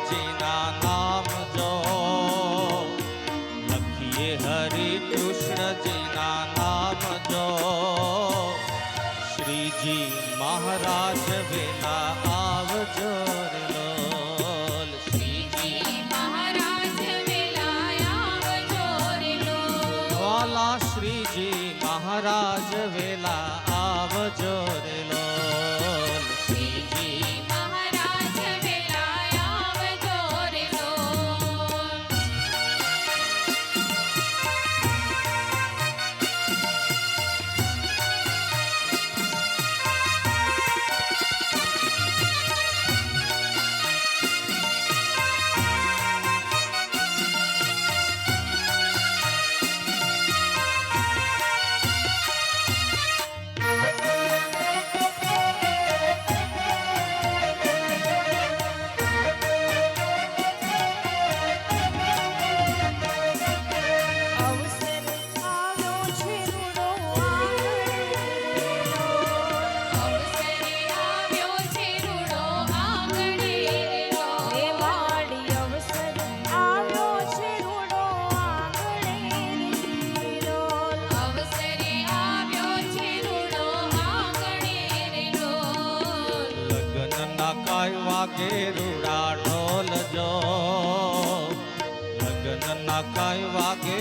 કૃષ્ણજીના નામ જો લખીએ હરે કૃષ્ણજીના નામ જો શ્રીજી મહારાજ વેલા આવજો રે લોલ શ્રીજી મહારાજ વેલા આવજો રે લોલ વાલા શ્રીજી મહારાજ વેલા આવજો રે લોલ શ્રીજી મહારાજ વેલા આવજો રે લોલ વાગે રૂડા ઢોલ જો લગ્ન ના કાય વાગે